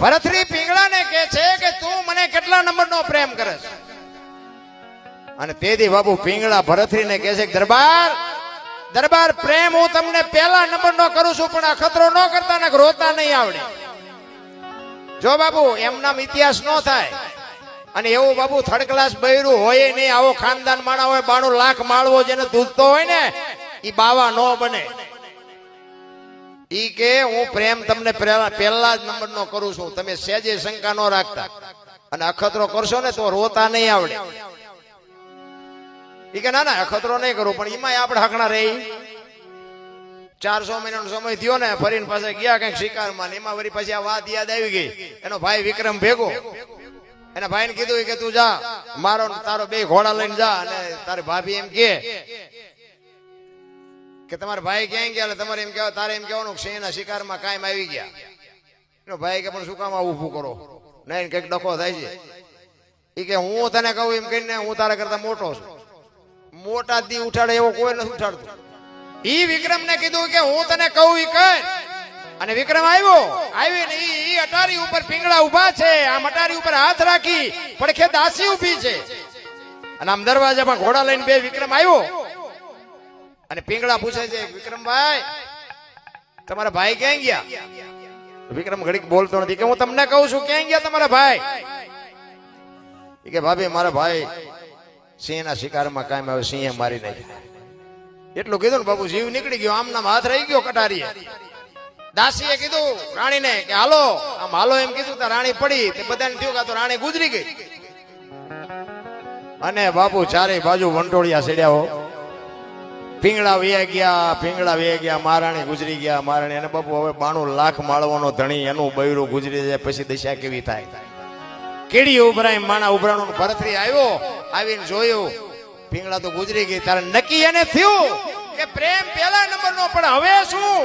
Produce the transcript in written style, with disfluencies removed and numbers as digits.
ભરથરી પિંગળાને કહે છે કે તું મને કેટલા નંબરનો પ્રેમ કરે છે? અને તેથી બાપુ પિંગળા ભરથરીને કહે છે દરબાર દરબાર પ્રેમ હું તમને પહેલા નંબરનો કરું છું, પણ અખતરો ન કરતા ને રોતા નહીં આવડે. જો બાપુ એમના ઇતિહાસ ન થાય અને એવું બાપુ થર્ડ ક્લાસ બૈરું હોય નહીં, આવો ખાનદાન માણા હોય 92 લાખ માળવો જેને દૂધતો હોય ને ઈ બાવા ન બને. ઈ કે હું પ્રેમ તમને પહેલા જ નંબરનો કરું છું, તમે સહેજે શંકા ન રાખતા અને અખતરો કરશો ને તો રોતા નહીં આવડે. ઈ કે ના ના અખતરો નહીં કરું, પણ એમાં આપણે હકણા રહી. 400 મહિનાનો સમય થયો ને ફરીને પાસે ગયા કઈક શિકારમાં, એમાં વળી પછી આ વાત યાદ આવી ગઈ. એનો ભાઈ વિક્રમ ભેગો એના ભાઈને કીધું કે તું જા મારો તારો 2 ઘોડા લઈને જા, અને તારી ભાભી એમ કે તમારા ભાઈ ક્યાં ગયા? તમારે એમ કહેવા તારે એમ કહેવાનું સિંહના શિકારમાં કાયમ આવી ગયા. એનો ભાઈ કે પણ શું કામ આવું ઊભું કરો? નહીં કઈક ડખો થાય છે. એ કે હું તને કહું એમ કહીને હું તારા કરતા મોટો છું. મોટા દી ઉઠાડે એવો કોઈ નથી ઉઠાડતું. ઈ વિક્રમ ને કીધું કે હું તને કહું ઈ કર. અને વિક્રમ આવીને ઈ અટારી ઉપર પિંગળા ઉભા છે, આમ અટારી ઉપર હાથ રાખી પડખે દાસી ઉભી છે, અને આમ દરવાજામાં ઘોડા લઈને 2 વિક્રમ આવ્યો. અને પિંગળા પૂછે છે વિક્રમભાઈ તમારા ભાઈ ક્યાં ગયા? વિક્રમ ઘડીક બોલતો નથી. કે હું તમને કહું છું ક્યાં ગયા તમારા ભાઈ? કે ભાભી મારા ભાઈ સિંહના શિકારમાં કાયમ આવે, સિંહે મારી નાખ્યા. એટલું કીધું ને બાપુ જીવ નીકળી ગયો, આમ નામ હાથ રહી ગયો કટારીએ. દાસીએ કીધું રાણીને કે હાલો, આમ હાલો એમ કીધું તો રાણી પડી. તે બધાને થયું કે તો રાણી ગુજરી ગઈ. અને બાપુ ચારે બાજુ વંટોળિયા સેડ્યા. પિંગળા વયા ગયા, મહારાણી ગુજરી ગયા. મહારાણી અને બાપુ હવે 92 લાખ માળવાનો ધણી, એનું બૈરું ગુજરી જાય પછી દશા કેવી થાય? કેડી ઉભરાય માણા ઉભરાણું. ભરથરી આવ્યો, આવીને જોયું પિંગળા તો ગુજરી ગઈ. તારે નક્કી એને થયું કે પ્રેમ પહેલા નંબરનો, પણ હવે શું?